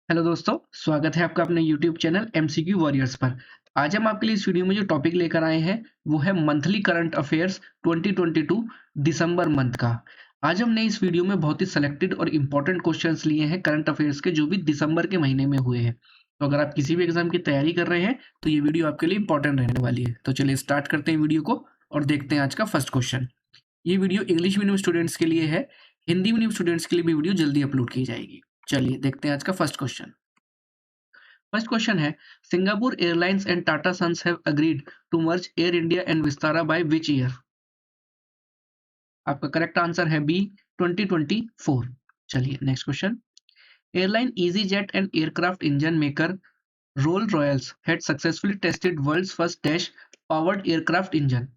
Hello दोस्तों, स्वागत है आपका अपने यूट्यूब चैनल एमसीक्यू वॉरियर्स पर। आज हम आपके लिए इस वीडियो में जो टॉपिक लेकर आए हैं वो है मंथली करंट अफेयर्स 2022 दिसंबर मंथ का। आज हमने इस वीडियो में बहुत ही सिलेक्टेड और इम्पोर्टेंट क्वेश्चंस लिए हैं करंट अफेयर्स के, जो भी दिसंबर के महीने में हुए हैं। तो अगर आप किसी भी एग्जाम की तैयारी कर रहे हैं तो ये वीडियो आपके लिए इंपॉर्टेंट रहने वाली है। तो चलिए स्टार्ट करते हैं वीडियो को और देखते हैं आज का फर्स्ट क्वेश्चन। ये वीडियो इंग्लिश मीडियम स्टूडेंट्स के लिए है, हिंदी मीडियम स्टूडेंट्स के लिए भी वीडियो जल्दी अपलोड की जाएगी। चलिए देखते हैं आज का फर्स्ट क्वेश्चन। फर्स्ट क्वेश्चन है, Singapore Airlines and Tata Sons have agreed to merge Air India and Vistara by which year? आपका करेक्ट आंसर है बी 2024। चलिए next question. Airline easyJet and aircraft engine maker Rolls Royce had successfully tested world's first dash powered aircraft engine.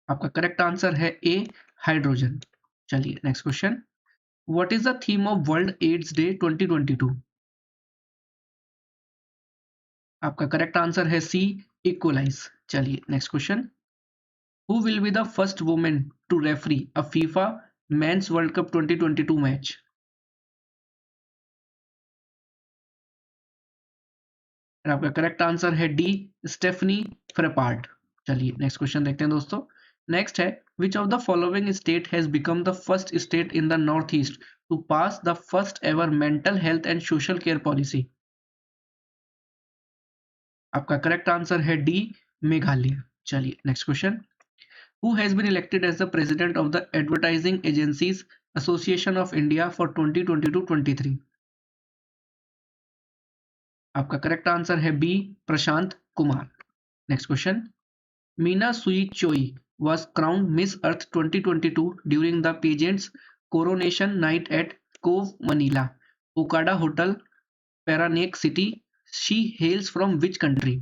आपका correct answer है A hydrogen. चलिए next question. What is the theme of World AIDS Day 2022? आपका correct answer है सी equalise. चलिए next question. Who will be the first woman to referee a FIFA Men's World Cup 2022 match? और आपका correct answer है D Stephanie Frappart. चलिए next question देखते हैं दोस्तों। नेक्स्ट है, which of the following state has become the first state in the north east to pass the first ever mental health and social care policy? आपका correct answer है D Meghalaya. चलिए next question. Who has been elected as the president of the Advertising Agencies Association of India for 2022-23? आपका correct answer है B Prashant Kumar. Next question. Meena Sui Choi was crowned Miss Earth 2022 during the pageant's coronation night at Cove Manila, Okada Hotel, Paranak City. She hails from which country?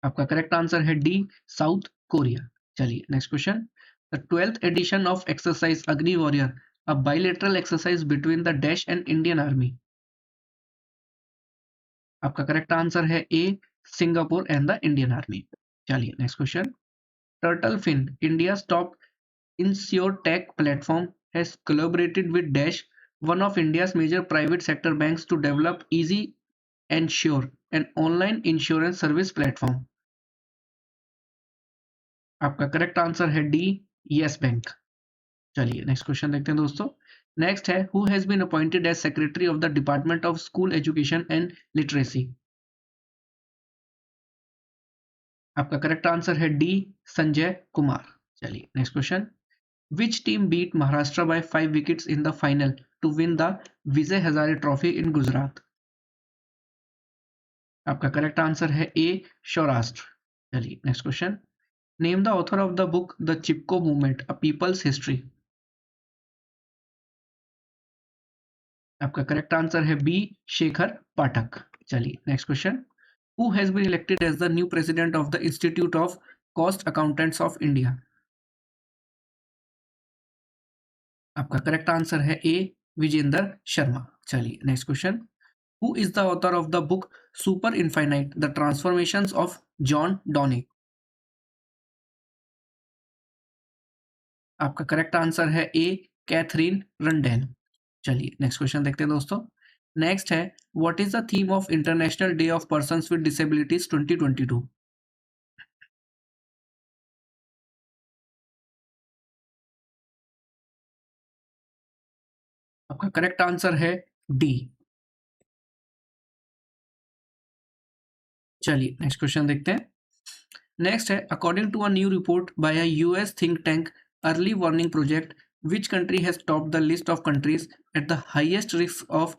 आपका correct answer है D South Korea. चलिए next question. द 12th edition of exercise Agni warrior, a bilateral exercise between the dash and Indian army. आपका correct answer है A Singapore and the Indian army. चलिए next question. Turtle Fin India top insurtech platform has collaborated with dash, one of India's major private sector banks to develop easy ensure an online insurance service platform. आपका correct answer है D Yes Bank. चलिए next question देखते हैं दोस्तों। Next है, who has been appointed as secretary of the department of school education and literacy? आपका correct answer है D Sanjay Kumar. चलिए next question. Which team beat Maharashtra by 5 wickets in the final to win the Vijay Hazare trophy in Gujarat? आपका correct answer है A Saurashtra. चलिए next question. Name the author of the book the Chipko movement a people's history. आपका correct answer है B Shekhar Pathak. चलिए next question. Who has been elected as the new president of the institute of cost accountants of India? आपका correct answer है A Vijendra Sharma. चलिए next question. Who is the author of the book super infinite the transformations of John Donne? आपका correct answer है ए Catherine Rundell. चलिए next question देखते हैं दोस्तों। Next है, what is the theme of international day of persons with disabilities 2022? आपका correct answer है D. चलिए नेक्स्ट क्वेश्चन देखते हैं। नेक्स्ट है, according to a new report by a US think tank early warning project, which country has topped the list of countries at the highest risk of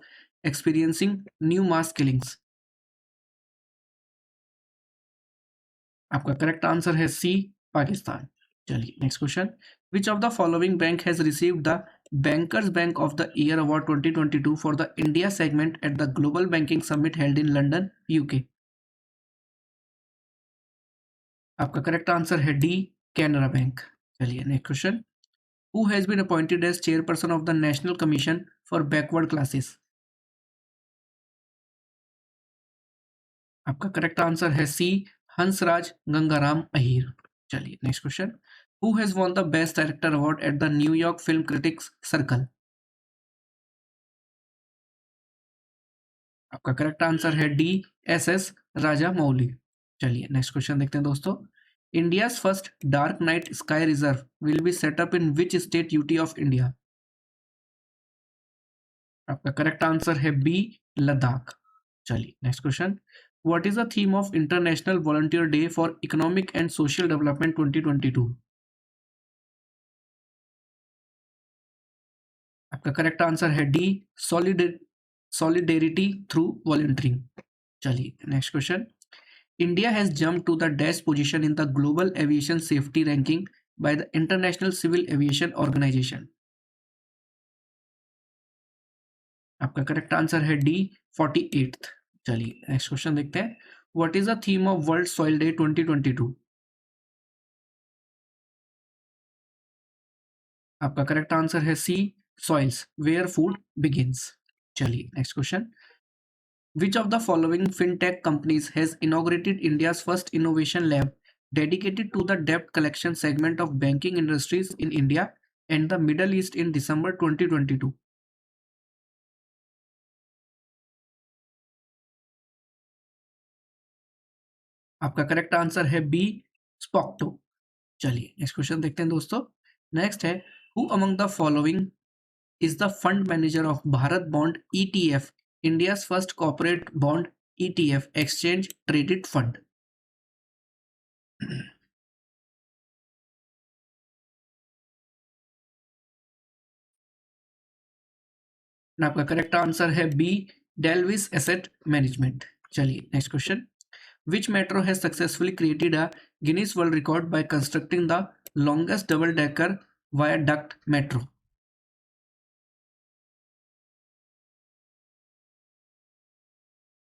experiencing new mass killings? आपका correct answer है सी पाकिस्तान। चलिए next question. Which of the following bank has received the bankers bank of the year award 2022 for the India segment at the global banking summit held in London, UK? आपका correct answer है D Canara bank. चलिए next question. Who has been appointed as chairperson of the National Commission for Backward Classes? आपका correct answer है सी हंसराज गंगाराम अहीर। चलिए next question. Who has won the best director award at the New York film critics circle? आपका correct answer है D, S S राजा मौली। चलिए next question देखते हैं दोस्तों। India's first dark night sky reserve will be set up in which state UT of India? आपका correct answer है B, Ladakh. चलिए next question. What is the theme of international volunteer day for economic and social development 2022? आपका correct answer है D, solidarity through volunteering. चलिए next question. India has jump to the dash position in the global aviation safety ranking by the international civil aviation organisation? आपका correct answer है D, 48th। चलिए next question देखते हैं। What is the theme of world soil day 2022? आपका correct answer है C, soils where food begins. चलिए next question. Which of the following fintech companies has inaugurated India's first innovation lab dedicated to the debt collection segment of banking industries in India and the Middle East in December 2022? आपका correct answer है B, स्पॉक्टो। चलिए next question देखते हैं दोस्तों। Next है, who among the following is the fund manager of Bharat Bond ETF, India's first corporate bond ETF exchange traded fund? आपका correct answer है B, डेलविस asset management. चलिए next question. Which metro has successfully created a Guinness world record by constructing the longest double decker viaduct metro?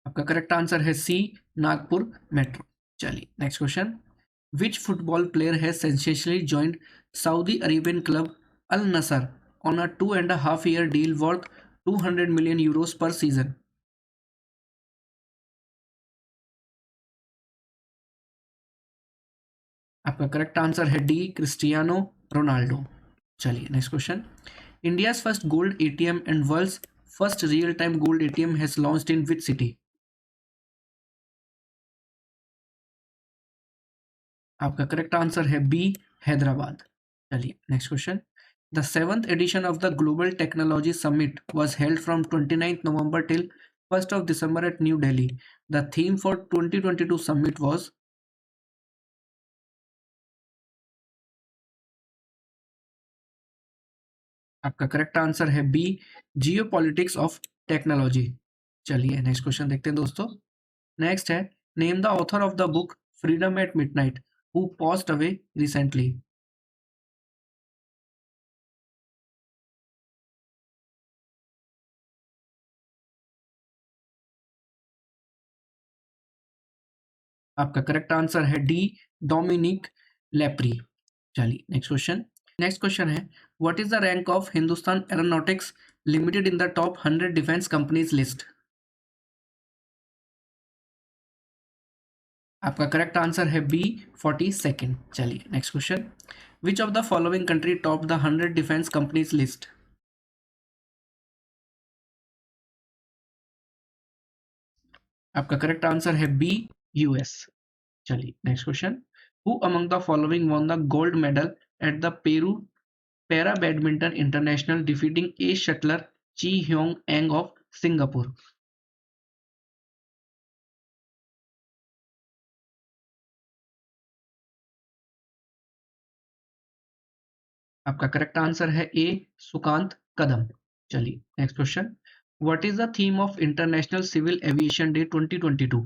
आपका correct answer है सी, Nagpur metro. चलिए next question. Which football player has sensationally joined Saudi Arabian club Al Nassr on a 2.5-year deal worth 200 million euros per season? आपका correct answer है D, Cristiano Ronaldo. चलिए next question. India's first gold ATM and world's first real time gold ATM has launched in which city? आपका correct answer है B, Hyderabad. चलिए next question. The seventh edition of the Global Technology Summit was held from 29th November till 1st of December at New Delhi. The theme for 2022 summit was? आपका correct answer है B, geopolitics of technology. चलिए next question देखते हैं दोस्तों। Next है, name the author of the book Freedom at Midnight who passed away recently? आपका correct answer है D, Dominique Lapierre. चलिए नेक्स्ट क्वेश्चन। नेक्स्ट क्वेश्चन है, what is the rank of Hindustan Aeronautics Limited in the top 100 defence companies list? आपका correct answer है B, 42nd। चलिए next question. Which of the following country top the 100 defence companies list? आपका correct answer है B, US. चलिए next question. Who among the following won the gold medal at the Peru para badminton international defeating ace shuttler Chee Hiong Ang of Singapore? आपका correct answer है A, Sukant Kadam. चलिए next question. What is the theme of international civil aviation day 2022?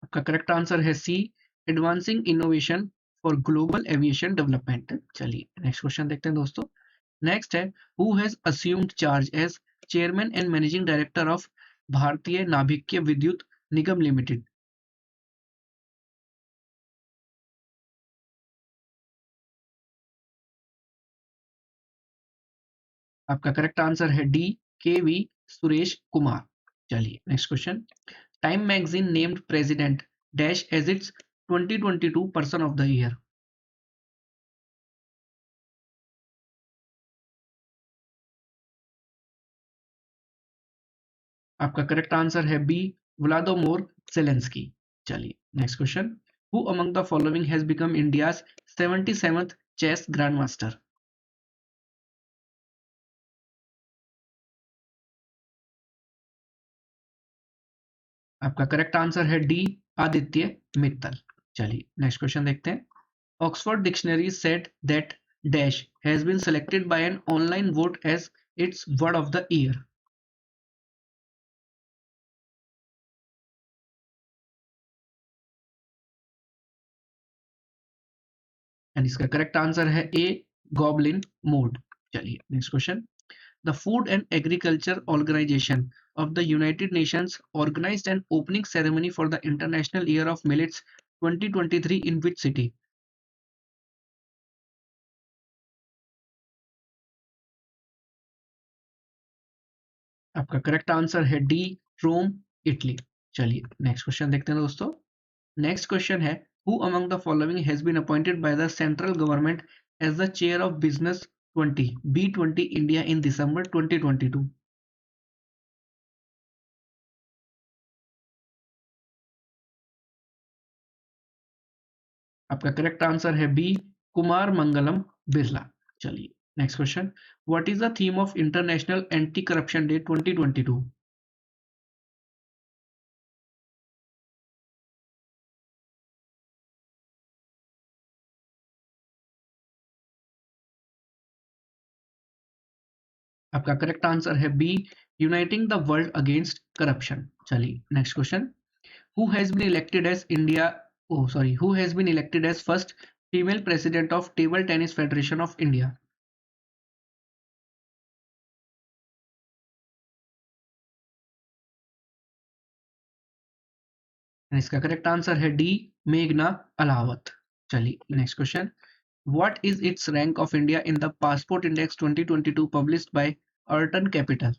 आपका correct answer है C, advancing innovation for global aviation development. चलिए next question देखते हैं दोस्तों। Next है, who has assumed charge as chairman and managing director of Bharatiya Nabhikiya Vidyut Nigam limited? आपका correct answer है D, K V Suresh Kumar. चलिए next question. Time magazine named president dash as its 2022 person of the year. आपका correct answer है B, Vladimir Zelensky. चलिए next question. Who among the following has become India's 77th chess grand master. आपका correct answer है D, Aditya Mittal. चलिए next question देखते हैं। Oxford dictionary said that dash has been selected by an online vote as its word of the year. And इसका correct answer है A, goblin mode. चलिए next question. The food and agriculture organisation of the United Nations organized an opening ceremony for the International Year of Millets 2023 in which city? आपका correct answer है D, Rome, Italy. चलिए next question देखते हैं दोस्तों। Next question है, who among the following has been appointed by the central government as the chair of business 20 B20 India in December 2022? आपका correct answer है B, Kumar Mangalam Birla. चलिए next question. What is the theme of international anti corruption day 2022? आपका correct answer है B, uniting the world against corruption. चलिए next question. Who has been elected as India who has been elected as first female president of table tennis federation of India? इसका correct answer है D, मेघना अलावत। चलिए next question. What is its rank of India in the passport index 2022 published by Arton Capital?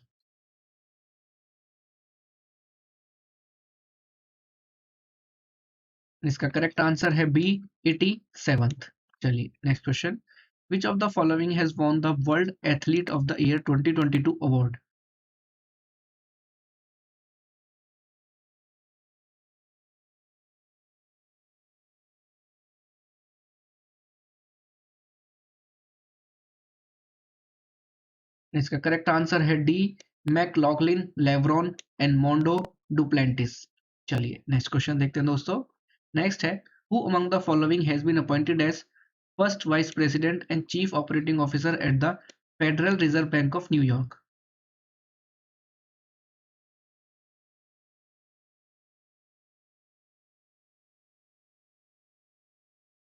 इसका correct answer है B, 87th। चलिए next question. Which of the following has won the world athlete of the year 2022 award? इसका correct answer है D, McLaughlin Levrone and Mondo Duplantis. चलिए next question देखते हैं दोस्तों। Next है, who among the following has been appointed as first vice president and chief operating officer at the Federal Reserve Bank of New York?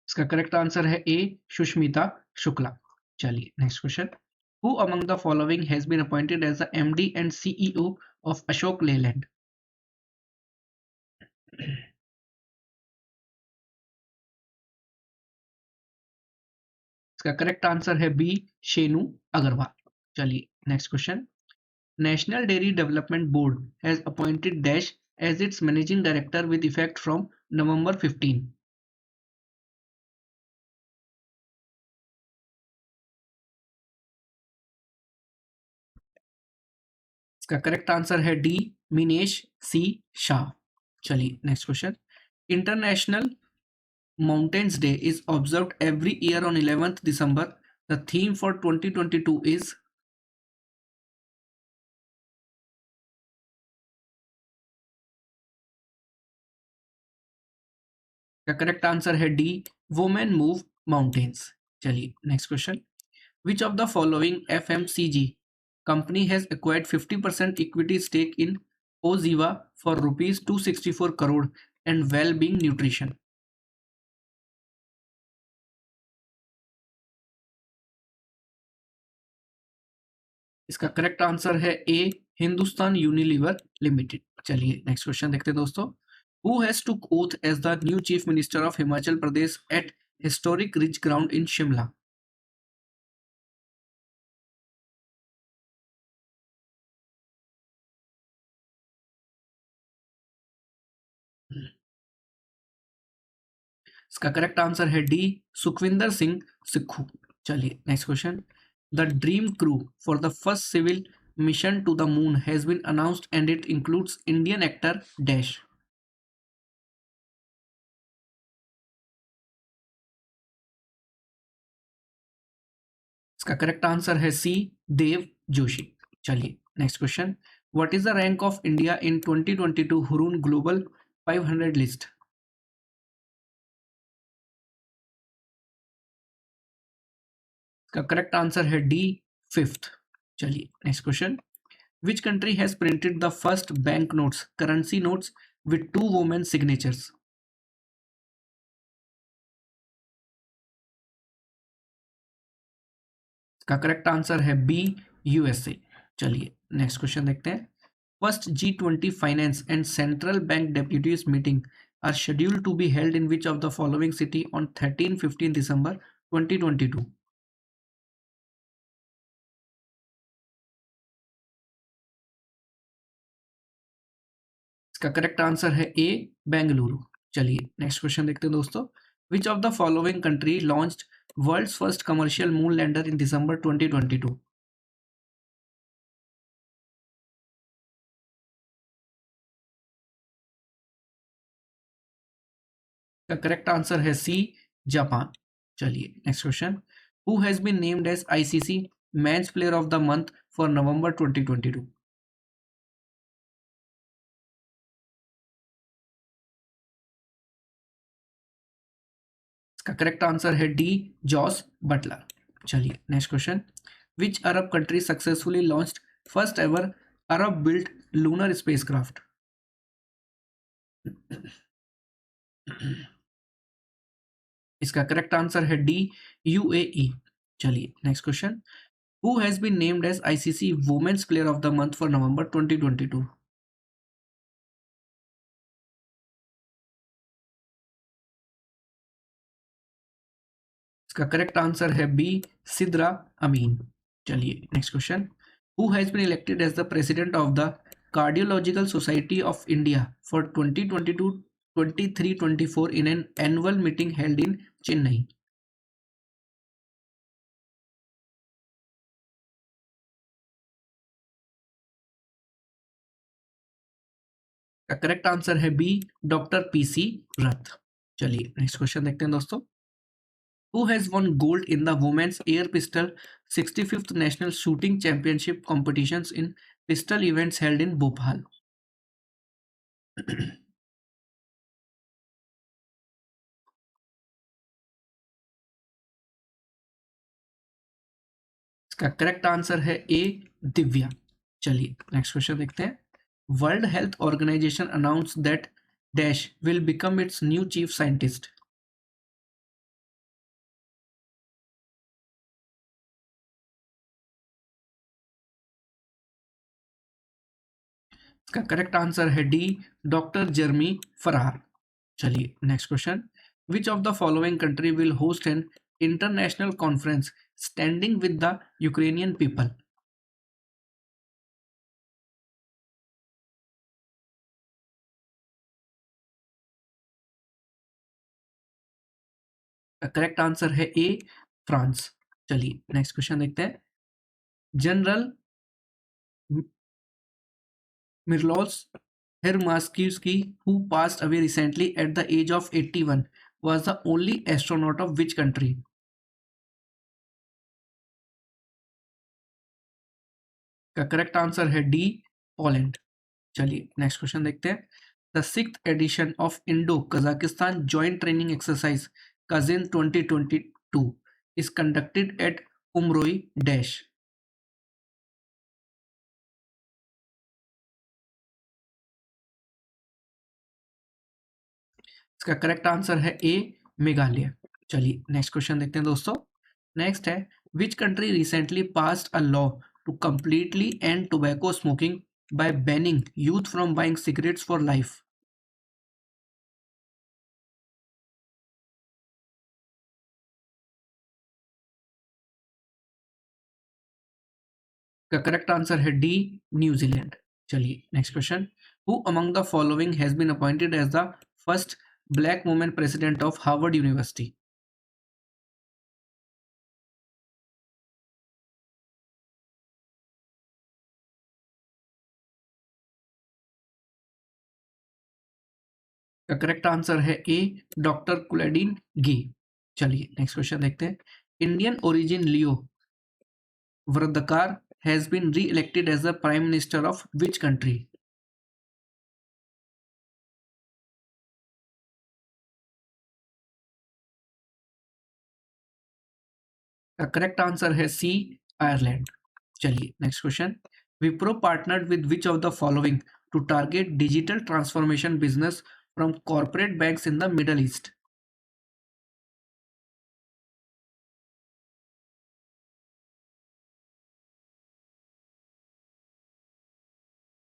इसका correct answer है A, Sushmita Shukla. चलिए next question. Who among the following has been appointed as the MD and CEO of Ashok Leyland? इसका correct answer है B, Shenu Agarwal. चलिए next question. National Dairy Development Board has appointed Dash as its managing director with effect from November 15. इसका correct answer है D, Minesh सी शाह। चलिए next question. International mountains day is observed every year on 11th December. The theme for 2022 is? का correct answer है D, women move mountains. चलिए next question. Which of the following FMCG company has acquired 50% equity stake in Oziva for rupees 264 crore and Well-being Nutrition? इसका correct answer है ए, Hindustan Unilever limited. चलिए next question देखते हैं दोस्तों। Who has took oath as the new chief minister of Himachal Pradesh at historic Ridge Ground in Shimla? इसका correct answer है D, Sukhvinder Singh Sukhu. चलिए next question. The dream crew for the first civil mission to the moon has been announced and it includes Indian actor dash. इसका correct answer है C, Dev Joshi. चलिए next question. What is the rank of India in 2022 Hurun global 500 list. इसका correct answer है D, fifth. चलिए next question. Which country has printed the first bank notes currency notes with two women signatures. इसका correct answer है B, USA. चलिए next question देखते हैं। First G20 finance and central bank deputies meeting are scheduled to be held in which of the following city on 13-15 December 2022। इसका correct answer है ए, बेंगलुरु। चलिए next question देखते हैं दोस्तों। Which of the following country launched world's first commercial moon lander in December 2022। का correct answer है C, Japan. चलिए next question. Who has been named as ICC men's player of the month for November 2022। इसका correct answer है D, Jos Buttler. चलिए next question. Which Arab country successfully launched first ever Arab built lunar spacecraft. इसका correct answer है D, UAE. चलिए next question. Who has been named as ICC women's player of the month for November 2022। इसका correct answer है B, Sidra Amin. चलिए next question. Who has been elected as the president of the cardiological society of India for 2022-23-24 in an annual meeting held in Chennai. का correct answer है B, doctor PC Rath. चलिए next question देखते हैं दोस्तों। Who has won gold in the women's air pistol 65th National Shooting Championship competitions in pistol events held in Bhopal? इसका correct answer है A, Divya. चलिए next question देखते हैं। World Health Organization announce that dash will become its new chief scientist. इसका correct answer है D, doctor Jeremy Farrar. चलिए next question. Which of the following country will host an international conference standing with the Ukrainian people. Correct answer है A, France. चलिए next question देखते हैं। General Miroslaw Hermaszewski, who passed away recently at the age of 81, was the only astronaut of which country? का correct answer है D, Poland. चलिए next question देखते हैं। The sixth addition of Indo Kazakhstan joint training exercise cousin 2022 is conducted at Umroi dash. इसका correct answer है ए, मेघालय। चलिए next question देखते हैं दोस्तों। नेक्स्ट है। Which country recently passed a law to completely end tobacco smoking by banning youth from buying cigarettes for life. का correct answer है D, न्यूजीलैंड। Zealand next question. Who among the following has been appointed as the first black woman president of Harvard University? का correct answer है ए, doctor कुलैडीन गी। चलिए next question देखते हैं। Indian origin Leo Varadkar has been re-elected as the prime minister of which country? का correct answer है C, Ireland. चलिए next question. Wipro partnered with which of the following to target digital transformation business from corporate banks in the Middle East?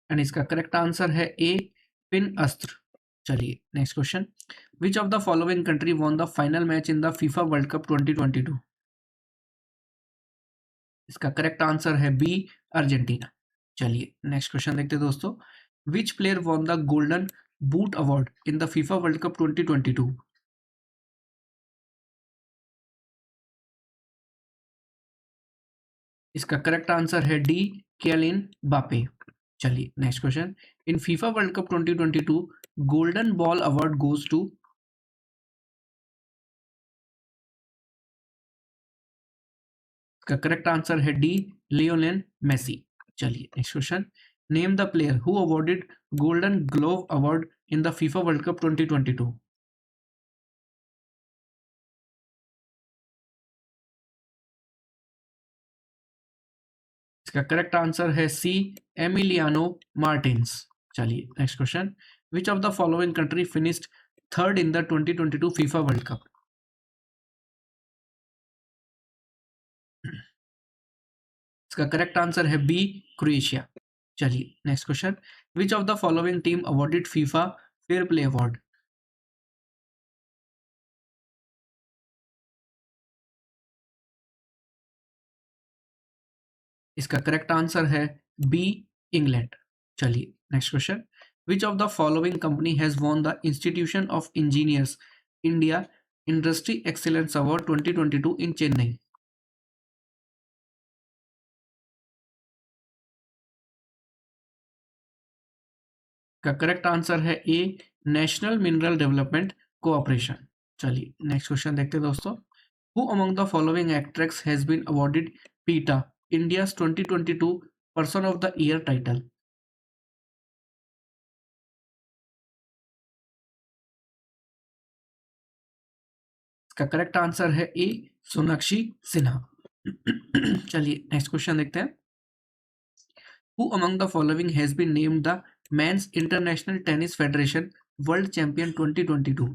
And इसका correct answer है A, Finastra. चलिए next question. Which of the following country won the final match in the FIFA world cup 2022? इसका correct answer है B, Argentina. चलिए next question देखते हैं दोस्तों। Which player won the golden boot award in the FIFA world cup 2022? इसका correct answer है D, Kylian Mbappe. चलिए next question. In FIFA world cup 2022 golden ball award goes to? इसका correct answer है D, Lionel Messi. चलिए next question. Name the player who awarded golden glove award in the FIFA world cup 2022? इसका correct answer है सी, Emiliano Martins. चलिए next question. Which of the following country finished third in the 2022 FIFA world cup? इसका correct answer है B, Croatia. चलिए next question. Which of the following team awarded FIFA fair play award? इसका correct answer है B, England. चलिए next question. Which of the following company has won the institution of engineers India industry excellence award 2022 इन चेन्नई? का correct answer है A, National Mineral Development Cooperation. चलिए next question देखते हैं दोस्तों। Who among the following actress has been awarded PETA India's 2022 person of the year title? इसका correct answer है A, Sonakshi Sinha. चलिए next question देखते हैं। Who among the following has been named the men's International Tennis Federation world champion 2022?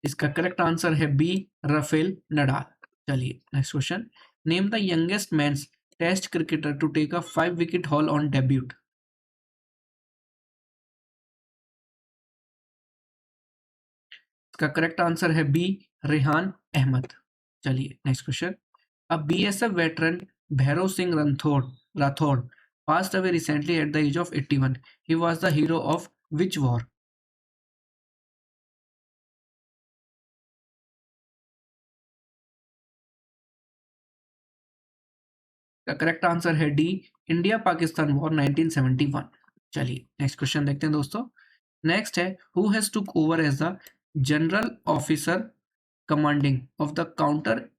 इसका correct answer है B, Rafael Nadal. चलिए next question. Name the youngest men's test cricketer to take a 5 wicket haul on debut? इसका correct answer है B, Rehan Ahmed. चलिए next question. A BSF veteran Bhairav Singh रणथोड़ Rathore passed away recently at the age of 81. He was the hero of which war? का correct answer है D, India Pakistan war 1971। चलिए next question देखते हैं दोस्तों। नेक्स्ट है who has took over as the general officer commanding of the counter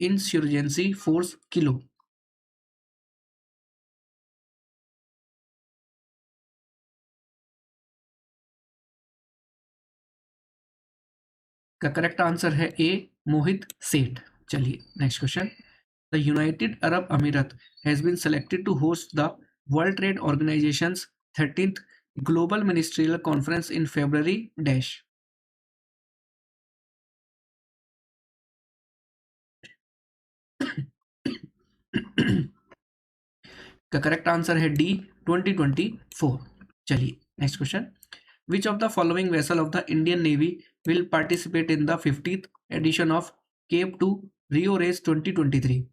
insurgency force Kilo? का correct answer है A, Mohit Seth. चलिए next question. The United Arab Emirates has been selected to host the World Trade Organization's 13th global ministerial conference in February dash? का correct answer है D, 2024। चलिए next question. Which of the following vessel of the Indian navy will participate in the 50th edition of Cape to Rio Race 2023?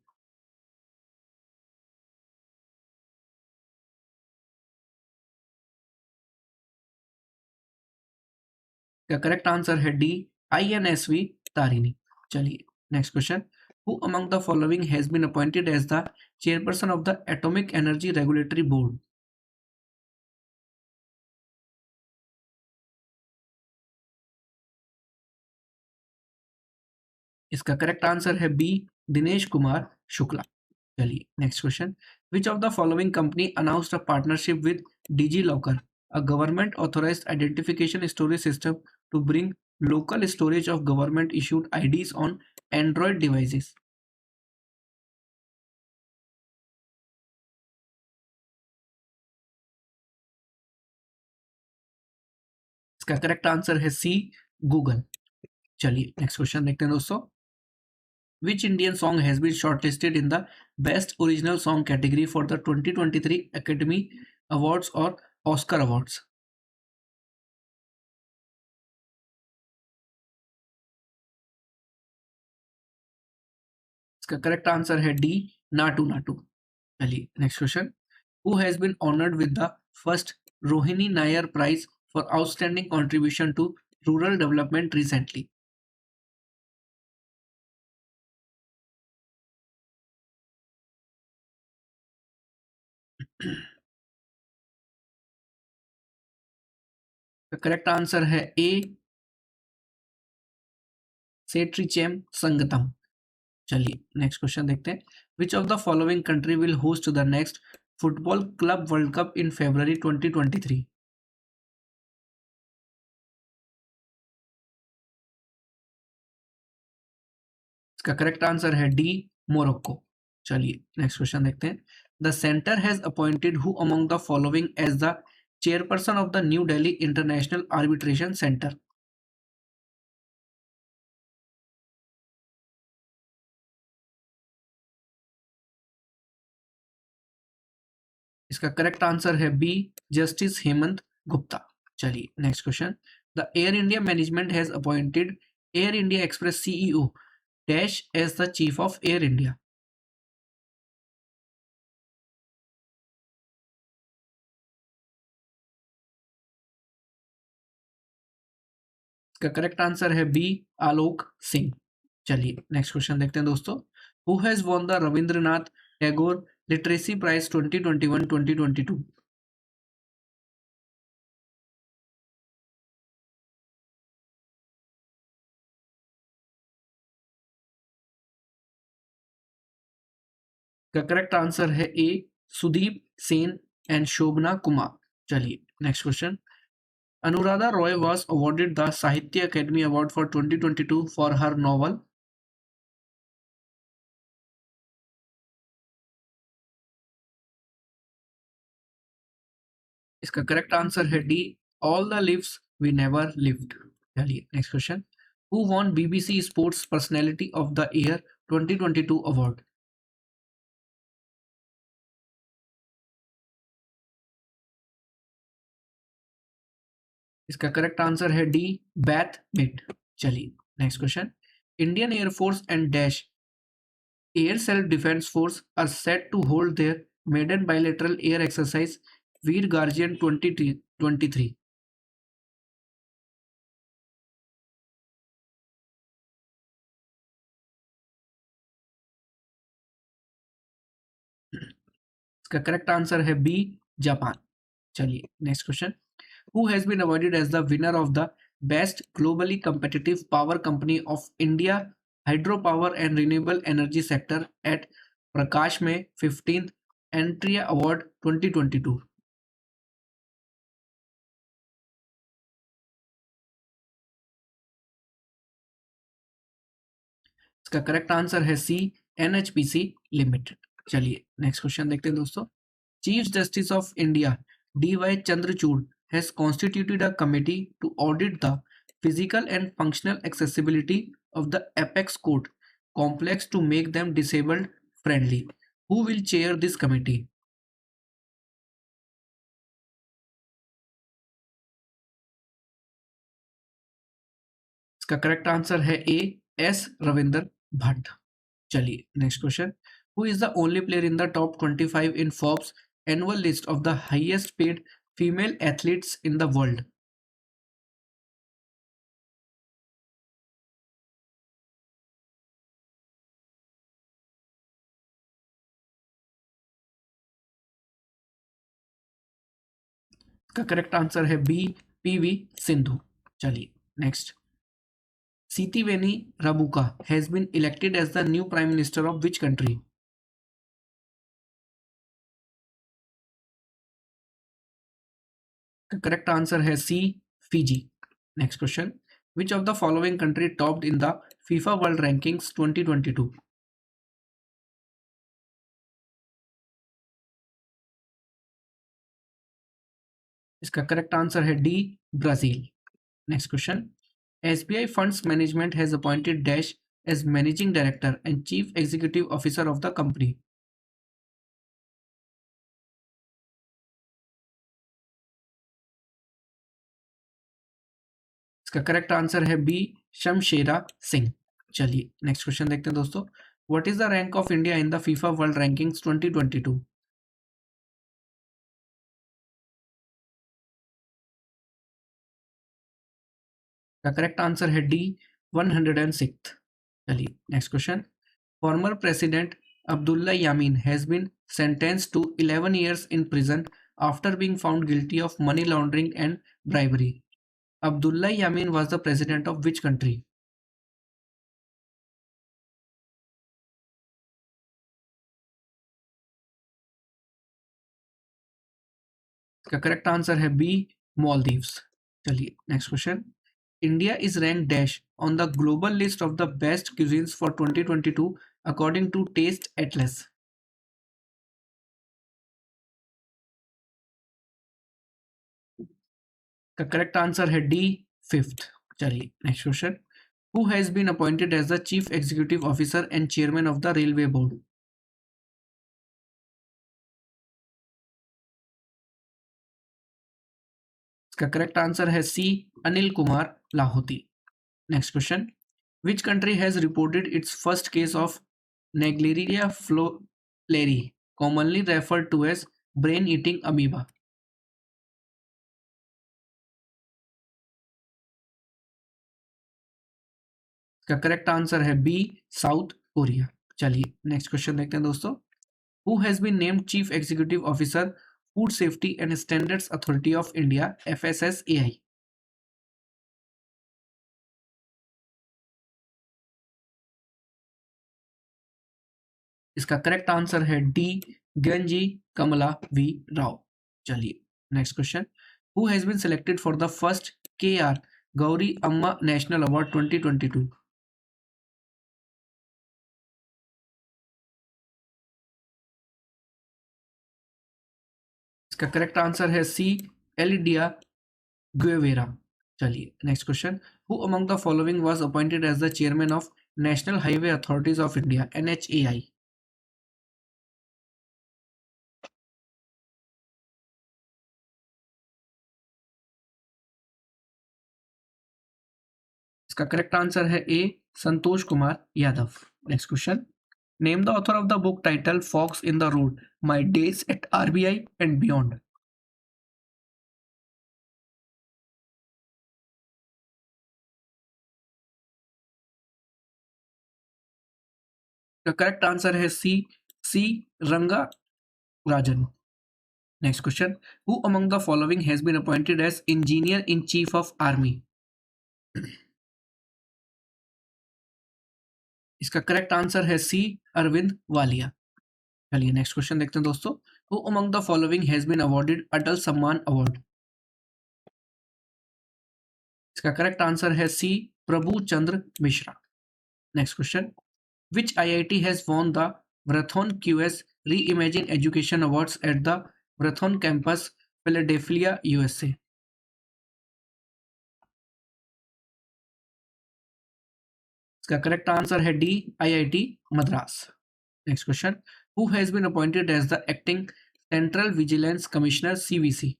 The correct answer है D, INSV Tarini. चलिए next question. Who among the following has been appointed as the chairperson of the Atomic Energy Regulatory Board? इसका correct answer है B, Dinesh Kumar Shukla. चलिए next question. Which of the following company announced a partnership with DigiLocker, a government authorised identification storage system to bring local storage of government issued IDs on Android devices? इसका correct answer है C, Google. चलिए next question देखते हैं दोस्तों। Which Indian song has been shortlisted in the Best Original Song category for the 2023 Academy Awards or Oscar Awards? इसका correct answer है D, Naatu Naatu. चलिए next question. Who has been honored with the first Rohini Nayar Prize for outstanding contribution to rural development recently? The correct answer है ए, सेट्रीचेम संगतम। चलिए next question देखते हैं। Which of the following country will host the next football club world cup in February 2023? इसका correct answer है D, Morocco. चलिए next question देखते हैं। The centre has appointed who among the following as the chairperson of the New Delhi international arbitration centre? इसका correct answer है B, justice Hemant Gupta. चलिए next question. The Air India management has appointed Air India Express CEO dash as the chief of Air India? इसका correct answer है B, Alok Singh. चलिए next question देखते हैं दोस्तों। Who has won the Rabindranath Tagore literacy prize 2021-2022? का correct answer है A, Sudeep Sen and Shobhana Kumar. चलिए next question. Anuradha Roy was awarded the Sahitya Academy award for 2022 for her novel? इसका करेक्ट आंसर है D, all the lives we never lived. चलिए next question. Who won BBC sports personality of the year 2022 award? इसका correct answer है D, Beth Mead. चलिए next question. Indian air force and dash air self defence force are set to hold their maiden bilateral air exercise Veer guardian 2023? इसका correct answer है B, Japan. चलिए next question. Who has been awarded as the winner of the best globally competitive power company of India hydro power and renewable energy sector eight प्रकाश में 15th Entria award 2022? इसका correct answer है सी, NHPC limited. चलिए next question देखते हैं दोस्तों। Chief justice of India DY Chandrachud has constituted a committee to audit the physical and functional accessibility of the Apex Court complex to make them disabled friendly. Who will chair this committee? इसका correct answer है A, S Ravinder Bhatt. चलिए next question, who is the only player in the top 25 in Forbes annual list of the highest paid female athletes in the world? का correct answer है B, PV Sindhu. चलिए next, Sitiveni Rabuka has been elected as the new prime minister of which country? का correct answer है C, Fiji. Next question, which of the following country topped in the FIFA world rankings 2022? इसका correct answer है D, Brazil. Next question, SBI funds management has appointed dash as managing director and chief executive officer of the company? इसका correct answer है B, Shamshera Singh. चलिए next question देखते हैं दोस्तों, what is the rank of India in the FIFA world rankings 2022? का correct answer है D, 106। चलिए next question, former president Abdulla Yameen has been sentenced to 11 years in prison after being found guilty of money laundering and bribery. Abdullah Yamin was the president of which country? इसका correct answer है B, Maldives. चलिए next question, India is rank dash on the global list of the best cuisines for 2022 according to Taste Atlas? का correct answer है D, fifth. चलिए next question, who has been appointed as the chief executive officer and chairman of the railway board? इसका correct answer है C, Anil Kumar Lahoti. Next question, which country has reported its first case of Naegleria fowleri, commonly referred to as brain-eating amoeba? इसका correct answer है B, South Korea. चलिए next question देखते हैं दोस्तों, who has been named chief executive officer food safety and standards authority of India, FSSAI? इसका correct answer है D, Ganji Kamala V Rao. चलिए next question, who has been selected for the first K R Gouri Amma national award 2022? इसका correct answer है सी, Elidia Guevara. चलिए next question, who among the following was appointed as the chairman of National Highway Authorities of India, NHAI? इसका correct answer है A, Santosh Kumar Yadav. Next question, name the author of the book title fox in the road, my days at RBI and beyond? The correct answer है C, C Ranga Rajan. Next question, who among the following has been appointed as engineer in chief of army? इसका correct answer है सी, अरविंद वालिया। चलिए next question देखते हैं दोस्तों, who among the following has been awarded Atal Samman award? इसका correct answer है C, Prabhu Chandra Mishra. Next question, which IIT has won the Vrathon QS Reimagine Education Awards at the Vrathon campus, Philadelphia, USA? इसका correct answer है D, IIT Madras. Next question, who has been appointed as the acting central vigilance commissioner, CVC?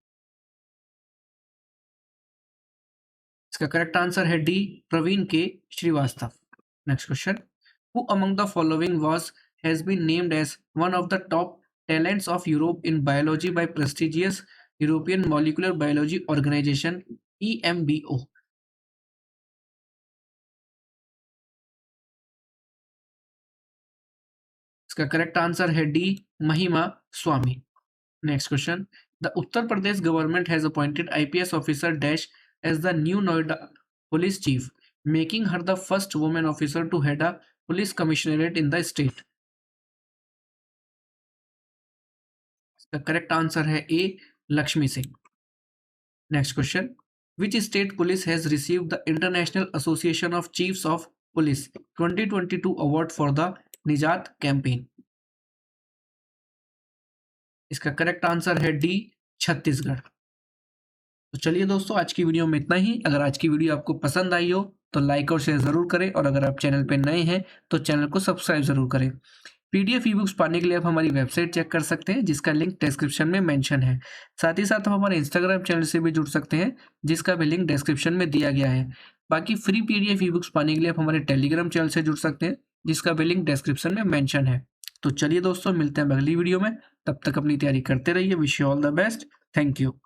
इसका correct answer है D, Praveen K Srivastava. Next question, Who among the following has been named as one of the top talents of Europe in biology by prestigious European Molecular Biology Organization EMBO? इसका correct answer है D, Mahima Swami. Next question, the Uttar Pradesh government has appointed IPS officer dash as the new Noida police chief, making her the first women officer to head a police commissionerate in the state. इसका correct answer है A, Lakshmi Singh. Next question, which state police has received the international association of chiefs of police 2022 award for the Nijaat campaign? इसका correct answer है D, Chhattisgarh. तो चलिए दोस्तों, आज की video में इतना ही। अगर आज की वीडियो आपको पसंद आई हो तो लाइक और शेयर जरूर करें, और अगर आप चैनल पर नए हैं तो चैनल को सब्सक्राइब जरूर करें। पीडीएफ ई बुक्स पाने के लिए आप हमारी वेबसाइट चेक कर सकते हैं, जिसका लिंक डिस्क्रिप्शन में मेंशन है। साथ ही साथ आप हमारे इंस्टाग्राम चैनल से भी जुड़ सकते हैं, जिसका भी लिंक डिस्क्रिप्शन में दिया गया है। बाकी फ्री पीडीएफ ई बुक्स पाने के लिए आप हमारे टेलीग्राम चैनल से जुड़ सकते हैं, जिसका भी लिंक डिस्क्रिप्शन में मेंशन है। तो चलिए दोस्तों, मिलते हैं अगली वीडियो में। तब तक अपनी तैयारी करते रहिए। Wish you all the best. Thank you.